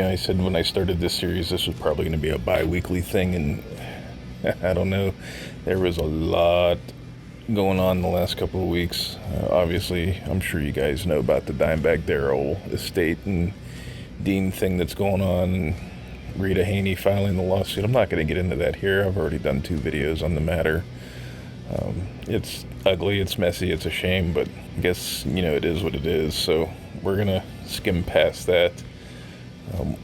I said when I started this series, this was probably going to be a bi-weekly thing, and I don't know. There was a lot going on the last couple of weeks. Obviously, I'm sure you guys know about the Dimebag Darrell estate and Dean thing that's going on, and Rita Haney filing the lawsuit. I'm not going to get into that here. I've already done 2 videos on the matter. It's ugly, it's messy, it's a shame, but I guess, it is what it is, so we're going to skim past that.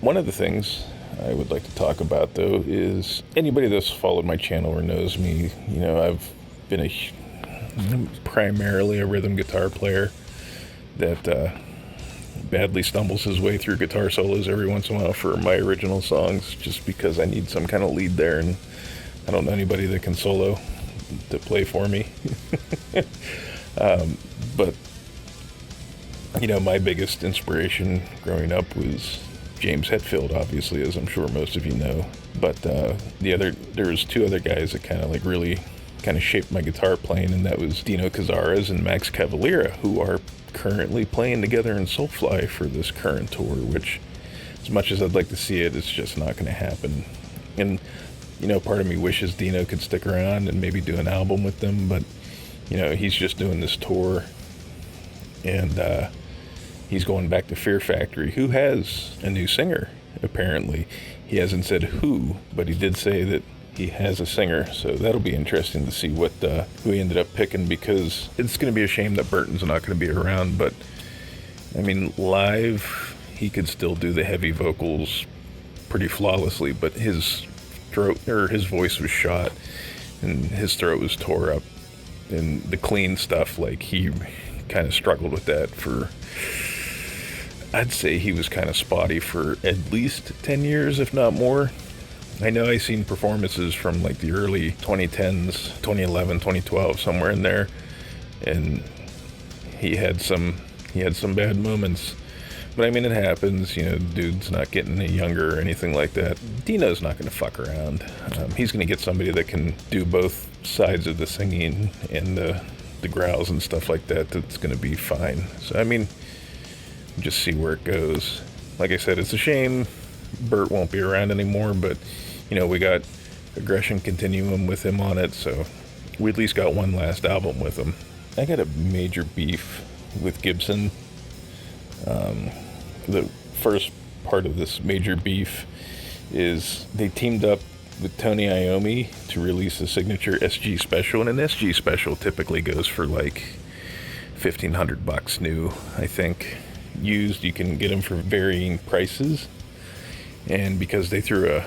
One of the things I would like to talk about, though, is anybody that's followed my channel or knows me, I've been primarily a rhythm guitar player that badly stumbles his way through guitar solos every once in a while for my original songs, just because I need some kind of lead there, and I don't know anybody that can solo to play for me. But my biggest inspiration growing up was James Hetfield, obviously, as I'm sure most of you know. But there was 2 other guys that really shaped my guitar playing, and that was Dino Cazares and Max Cavalera, who are currently playing together in Soulfly for this current tour, which, as much as I'd like to see it, it's just not going to happen. And part of me wishes Dino could stick around and maybe do an album with them, but he's just doing this tour, and he's going back to Fear Factory, who has a new singer, apparently. He hasn't said who, but he did say that he has a singer, so that'll be interesting to see who he ended up picking, because it's going to be a shame that Burton's not going to be around, but, live, he could still do the heavy vocals pretty flawlessly, but his voice was shot, and his throat was tore up, and the clean stuff, he kind of struggled with that for, I'd say he was kind of spotty for at least 10 years, if not more. I know I seen performances from the early 2010s, 2011, 2012, somewhere in there, and he had some bad moments. But it happens, dude's not getting any younger or anything like that. Dino's not going to fuck around. He's going to get somebody that can do both sides of the singing and the growls and stuff like that. That's going to be fine. So, just see where it goes. Like I said, it's a shame Bert won't be around anymore, but, we got Aggression Continuum with him on it, so we at least got one last album with him. I got a major beef with Gibson. The first part of this major beef is they teamed up with Tony Iommi to release a signature SG special, and an SG special typically goes for $1,500 new, I think. Used, you can get them for varying prices, and because they threw a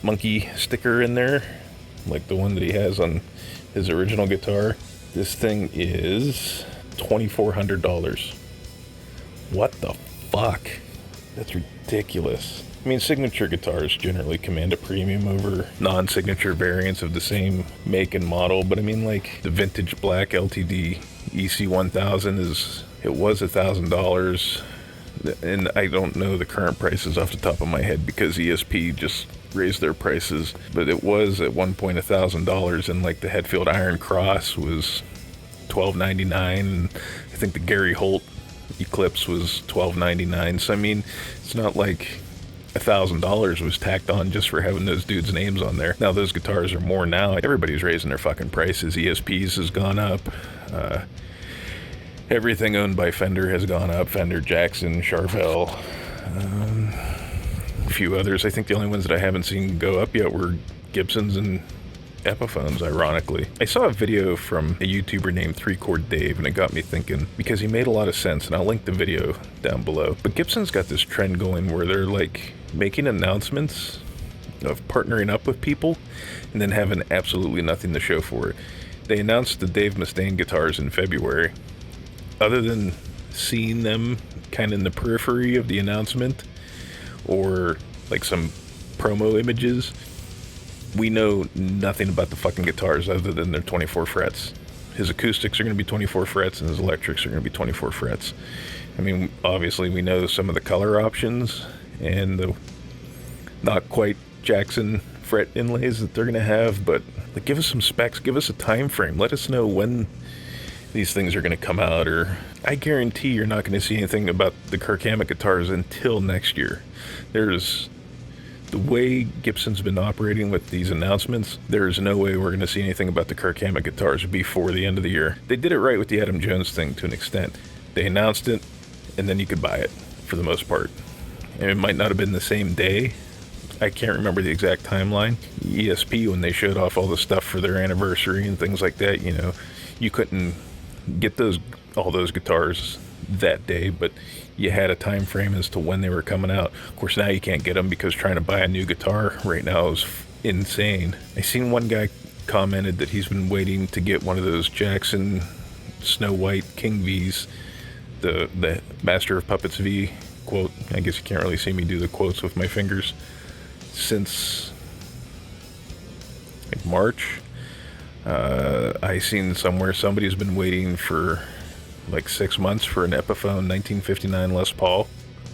monkey sticker in there, like the one that he has on his original guitar, this thing is $2,400. What the fuck? That's ridiculous. Signature guitars generally command a premium over non-signature variants of the same make and model, but the vintage black LTD EC1000 it was $1,000, and I don't know the current prices off the top of my head because ESP just raised their prices, but it was at one point $1,000, and the Hetfield Iron Cross was $1,299, and I think the Gary Holt Eclipse was $1,299. So it's not like $1,000 was tacked on just for having those dudes' names on there. Now those guitars are more now. Everybody's raising their fucking prices. ESPs has gone up. Everything owned by Fender has gone up. Fender, Jackson, Charvel, a few others. I think the only ones that I haven't seen go up yet were Gibsons and Epiphones, ironically. I saw a video from a YouTuber named 3-Chord Dave, and it got me thinking, because he made a lot of sense, and I'll link the video down below. But Gibson's got this trend going where they're making announcements of partnering up with people and then having absolutely nothing to show for it. They announced the Dave Mustaine guitars in February. Other than seeing them kind of in the periphery of the announcement or some promo images, we know nothing about the fucking guitars other than their 24 frets. His acoustics are going to be 24 frets and his electrics are going to be 24 frets. Obviously we know some of the color options and the not quite Jackson fret inlays that they're going to have, but give us some specs, give us a time frame, let us know when these things are going to come out, or I guarantee you're not going to see anything about the Kirk Hammett guitars until next year. There's the way Gibson's been operating with these announcements, there's no way we're going to see anything about the Kirk Hammett guitars before the end of the year. They did it right with the Adam Jones thing to an extent. They announced it, and then you could buy it for the most part. And it might not have been the same day. I can't remember the exact timeline. ESP, when they showed off all the stuff for their anniversary and things like that, you know, you couldn't get all those guitars that day, but you had a time frame as to when they were coming out. Of course, now you can't get them because trying to buy a new guitar right now is insane. I seen one guy commented that he's been waiting to get one of those Jackson Snow White King V's, the Master of Puppets V quote. I guess you can't really see me do the quotes with my fingers. Since like March, I seen somewhere somebody's been waiting for like 6 months for an Epiphone 1959 Les Paul,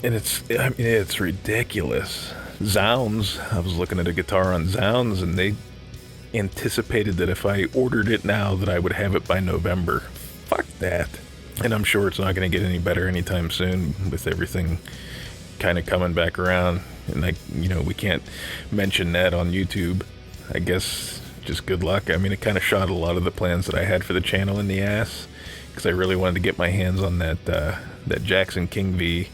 and it's ridiculous. Zounds, I was looking at a guitar on Zounds, and they anticipated that if I ordered it now that I would have it by November. Fuck that. And I'm sure it's not going to get any better anytime soon with everything kind of coming back around. And we can't mention that on YouTube. I guess just good luck. I mean, it kind of shot a lot of the plans that I had for the channel in the ass, because I really wanted to get my hands on that Jackson King V.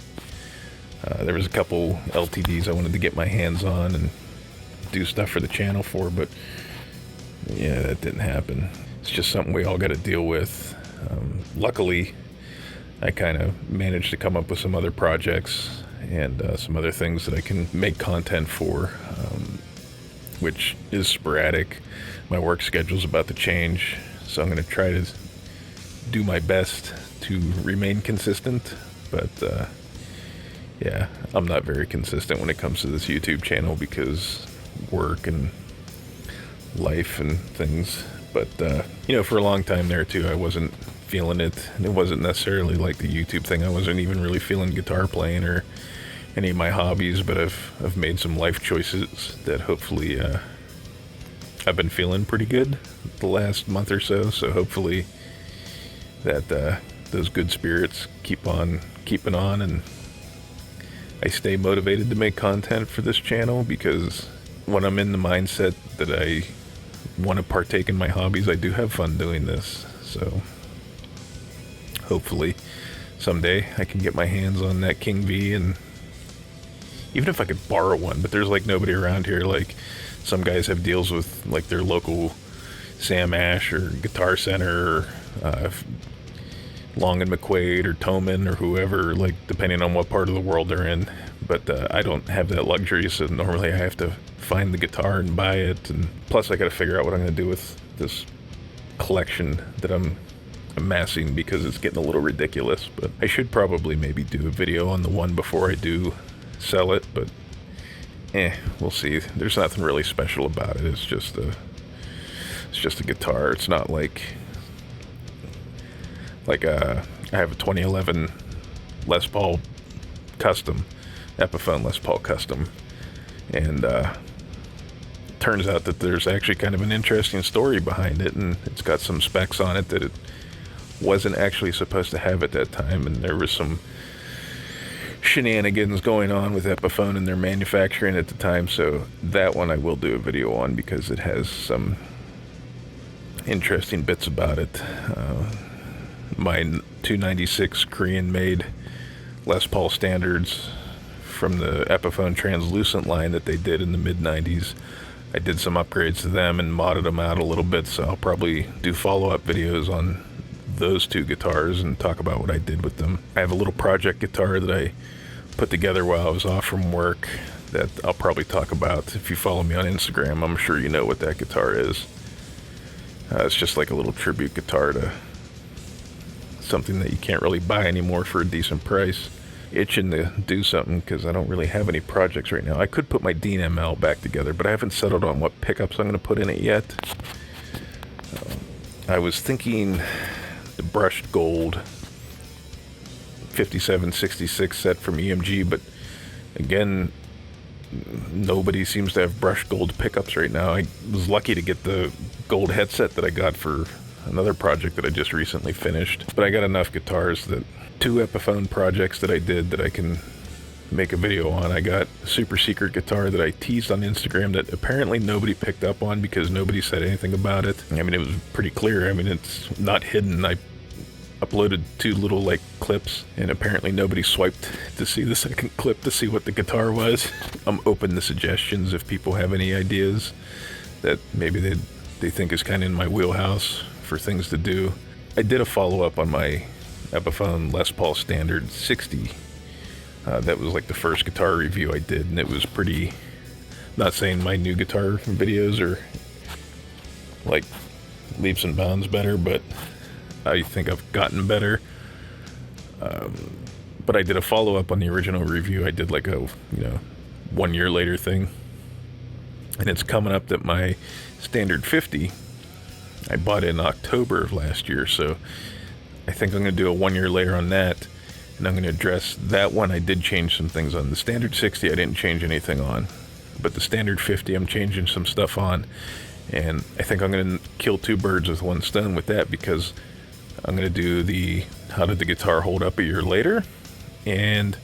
There was a couple LTDs I wanted to get my hands on and do stuff for the channel for, but yeah, that didn't happen. It's just something we all got to deal with. Luckily, I kind of managed to come up with some other projects and some other things that I can make content for, which is sporadic. My work schedule's about to change, so I'm going to try to do my best to remain consistent, but yeah, I'm not very consistent when it comes to this YouTube channel because work and life and things. But for a long time there too, I wasn't feeling it. It wasn't necessarily like the YouTube thing. I wasn't even really feeling guitar playing or any of my hobbies, but I've made some life choices that hopefully I've been feeling pretty good the last month or so. So hopefully that those good spirits keep on keeping on, and I stay motivated to make content for this channel, because when I'm in the mindset that I want to partake in my hobbies, I do have fun doing this. So hopefully someday I can get my hands on that King V, and even if I could borrow one, but there's like nobody around here. Like some guys have deals with like their local Sam Ash or Guitar Center or Long and McQuaid or Toman or whoever, like depending on what part of the world they're in. But I don't have that luxury, so normally I have to find the guitar and buy it. And plus I got to figure out what I'm going to do with this collection that I'm amassing, because it's getting a little ridiculous. But I should probably maybe do a video on the one before I do sell it, but we'll see. There's nothing really special about it. It's just a guitar. It's not like I have a 2011 Les Paul Custom, Epiphone Les Paul Custom, and turns out that there's actually kind of an interesting story behind it, and it's got some specs on it that it wasn't actually supposed to have at that time, and there was some shenanigans going on with Epiphone and their manufacturing at the time. So that one I will do a video on, because it has some interesting bits about it. My 296 Korean-made Les Paul standards from the Epiphone translucent line that they did in the mid-90s, I did some upgrades to them and modded them out a little bit, so I'll probably do follow-up videos on those two guitars and talk about what I did with them. I have a little project guitar that I put together while I was off from work that I'll probably talk about. If you follow me on Instagram, I'm sure you know what that guitar is. It's just like a little tribute guitar to something that you can't really buy anymore for a decent price. Itching to do something because I don't really have any projects right now. I could put my Dean ML back together, but I haven't settled on what pickups I'm going to put in it yet. I was thinking the brushed gold 5766 set from EMG, but again, nobody seems to have brushed gold pickups right now. I was lucky to get the gold headset that I got for another project that I just recently finished. But I got enough guitars that 2 Epiphone projects that I did that I can make a video on. I got a super secret guitar that I teased on Instagram that apparently nobody picked up on because nobody said anything about it. I mean, it was pretty clear. I mean, it's not hidden. I uploaded 2 little like clips, and apparently nobody swiped to see the second clip to see what the guitar was. I'm open to suggestions if people have any ideas that maybe they think is kind of in my wheelhouse for things to do. I did a follow-up on my Epiphone Les Paul Standard 60. That was like the first guitar review I did, and it was pretty, not saying my new guitar videos are like leaps and bounds better, but I think I've gotten better. But I did a follow-up on the original review. I did like a, 1 year later thing. And it's coming up that my Standard 50, I bought it in October of last year. So I think I'm going to do a 1 year later on that. And I'm going to address that one. I did change some things on. The Standard 60, I didn't change anything on. But the Standard 50, I'm changing some stuff on. And I think I'm going to kill 2 birds with 1 stone with that, because I'm going to do the how did the guitar hold up a year later. And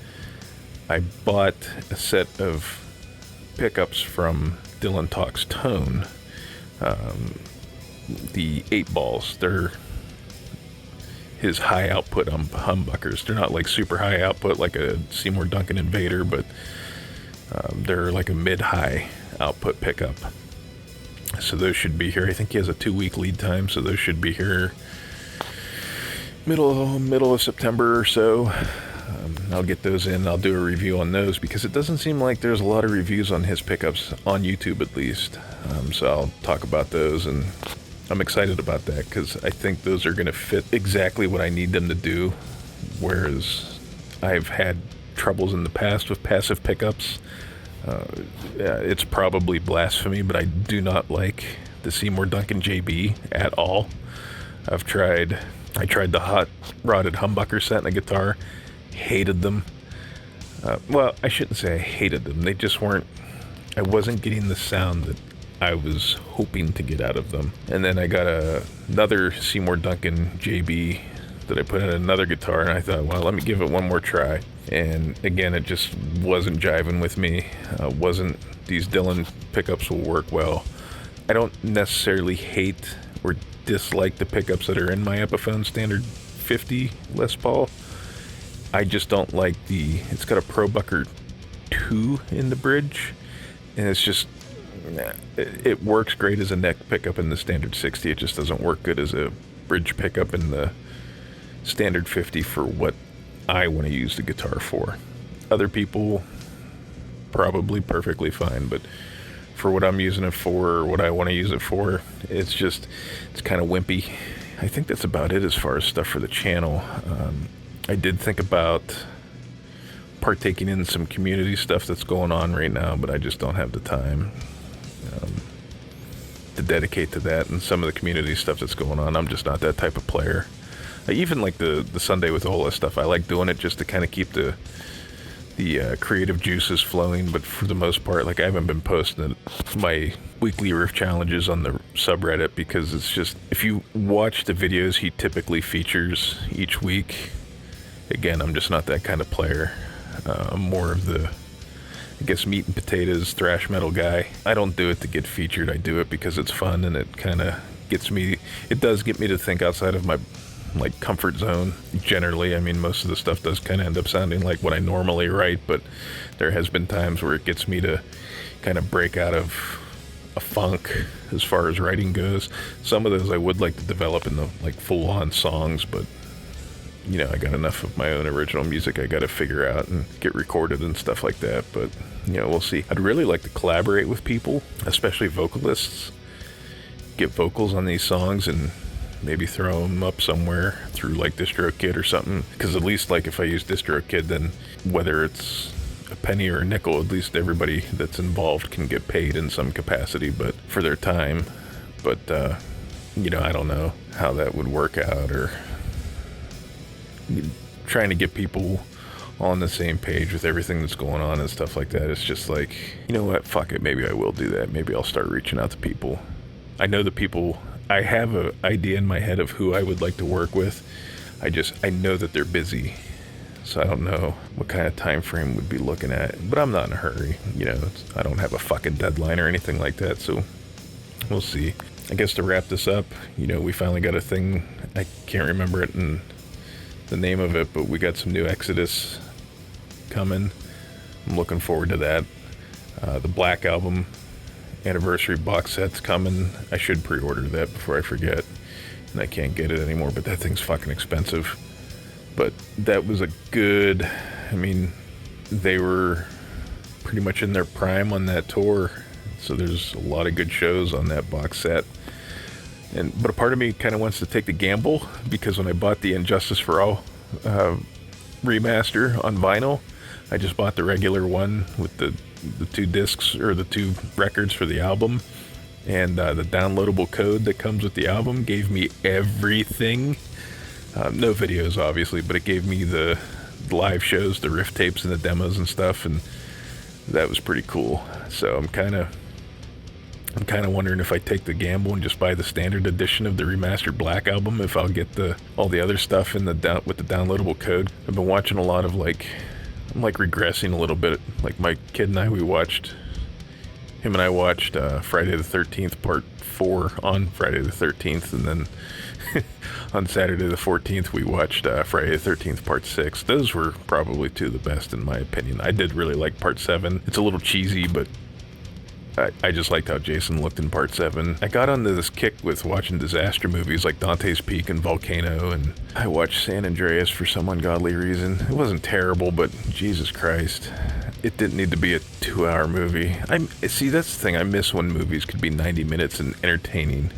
I bought a set of pickups from Dylan Talks Tone. The 8 balls. They're his high output humbuckers. They're not like super high output like a Seymour Duncan Invader, but they're like a mid-high output pickup. So those should be here. I think he has a 2-week lead time, so those should be here middle of September or so. I'll get those in. I'll do a review on those, because it doesn't seem like there's a lot of reviews on his pickups on YouTube, at least. So I'll talk about those, and I'm excited about that because I think those are going to fit exactly what I need them to do. Whereas I've had troubles in the past with passive pickups. It's probably blasphemy, but I do not like the Seymour Duncan JB at all. I tried the hot rodded humbucker set in a guitar. Hated them. Well, I shouldn't say I hated them. They just weren't, I wasn't getting the sound that I was hoping to get out of them. And then I got another Seymour Duncan JB that I put in another guitar, and I thought, well, let me give it one more try. And again, it just wasn't jiving with me. These Dylan pickups will work well. I don't necessarily hate or dislike the pickups that are in my Epiphone Standard 50 Les Paul. I just don't like it's got a ProBucker 2 in the bridge, and it's just, it works great as a neck pickup in the Standard 60. It just doesn't work good as a bridge pickup in the Standard 50 for what I want to use the guitar for. Other people, probably perfectly fine, but for what I'm using it for, or what I want to use it for, it's kind of wimpy. I think that's about it as far as stuff for the channel. I did think about partaking in some community stuff that's going on right now, but I just don't have the time to dedicate to that. And some of the community stuff that's going on, I'm just not that type of player. Even like the Sunday with Ola stuff, I like doing it just to kind of keep the creative juices flowing. But for the most part, like, I haven't been posting my weekly riff challenges on the subreddit, because it's just, if you watch the videos he typically features each week, again, I'm just not that kind of player. I'm more of the, I guess, meat and potatoes thrash metal guy. I don't do it to get featured. I do it because it's fun, and it kind of gets me, it does get me to think outside of my comfort zone. Generally, I mean, most of the stuff does kind of end up sounding like what I normally write, but there has been times where it gets me to kind of break out of a funk as far as writing goes. Some of those I would like to develop in the full-on songs, but I got enough of my own original music I got to figure out and get recorded and stuff like that. But we'll see. I'd really like to collaborate with people, especially vocalists, get vocals on these songs and maybe throw them up somewhere through DistroKid or something. Because at least if I use DistroKid, then whether it's a penny or a nickel, at least everybody that's involved can get paid in some capacity, but for their time. But I don't know how that would work out, or trying to get people on the same page with everything that's going on and stuff like that. It's just what, fuck it, maybe I will do that. Maybe I'll start reaching out to people. I know the people I have an idea in my head of who I would like to work with. I know that they're busy, so I don't know what kind of time frame we'd be looking at. But I'm not in a hurry, you know. I don't have a fucking deadline or anything like that, so we'll see. I guess to wrap this up, you know, we finally got a thing. I can't remember it and the name of it, but we got some new Exodus coming. I'm looking forward to that. The Black Album anniversary box set's coming. I should pre-order that before I forget, and I can't get it anymore, but that thing's fucking expensive. But that was a good, I mean, they were pretty much in their prime on that tour, so there's a lot of good shows on that box set. But a part of me kind of wants to take the gamble, because when I bought the Injustice for All remaster on vinyl, I just bought the regular one with the 2 discs, or the 2 records for the album, and the downloadable code that comes with the album gave me everything. No videos, obviously, but it gave me the live shows, the riff tapes and the demos and stuff, and that was pretty cool. So I'm kind of wondering if I take the gamble and just buy the standard edition of the remastered Black Album, if I'll get all the other stuff with the downloadable code. I've been watching a lot of I'm regressing a little bit. Like my kid and I, him and I watched Friday the 13th Part 4 on Friday the 13th, and then on Saturday the 14th we watched Friday the 13th Part 6. Those were probably 2 of the best in my opinion. I did really like Part 7. It's a little cheesy, but I just liked how Jason looked in Part 7. I got onto this kick with watching disaster movies like Dante's Peak and Volcano, and I watched San Andreas for some ungodly reason. It wasn't terrible, but Jesus Christ, it didn't need to be a 2-hour movie. See, that's the thing. I miss when movies could be 90 minutes and entertaining.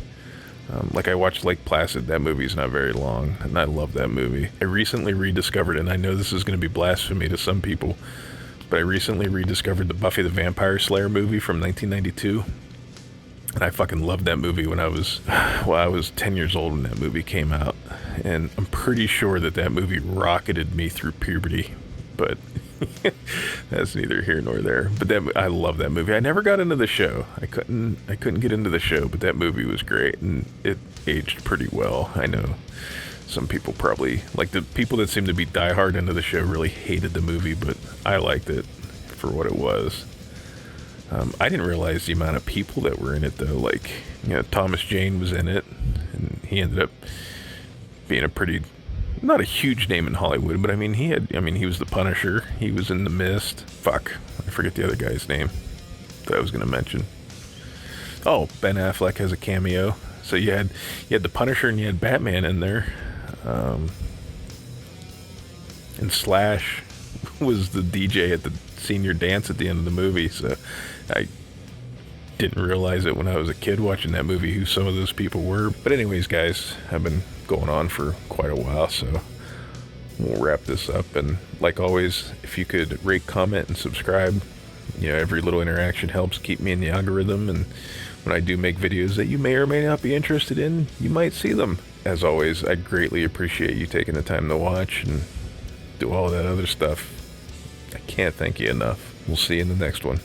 Like I watched Lake Placid. That movie's not very long, and I love that movie. I recently rediscovered, and I know this is going to be blasphemy to some people, but I recently rediscovered the Buffy the Vampire Slayer movie from 1992, and I fucking loved that movie when I was 10 years old when that movie came out, and I'm pretty sure that movie rocketed me through puberty, but that's neither here nor there. But I love that movie. I never got into the show. I couldn't get into the show, but that movie was great, and it aged pretty well. I know some people probably, like the people that seem to be diehard into the show, really hated the movie, but I liked it for what it was. I didn't realize the amount of people that were in it, though. Like, you know, Thomas Jane was in it, and he ended up being not a huge name in Hollywood, but I mean, he was the Punisher. He was in The Mist. Fuck, I forget the other guy's name that I was going to mention. Oh, Ben Affleck has a cameo. So you had the Punisher and you had Batman in there. And Slash was the DJ at the senior dance at the end of the movie, so I didn't realize it when I was a kid watching that movie who some of those people were. But anyways, guys, I've been going on for quite a while, so we'll wrap this up. And like always, if you could rate, comment, and subscribe, you know, every little interaction helps keep me in the algorithm, and when I do make videos that you may or may not be interested in, you might see them. As always, I greatly appreciate you taking the time to watch and do all that other stuff. I can't thank you enough. We'll see you in the next one.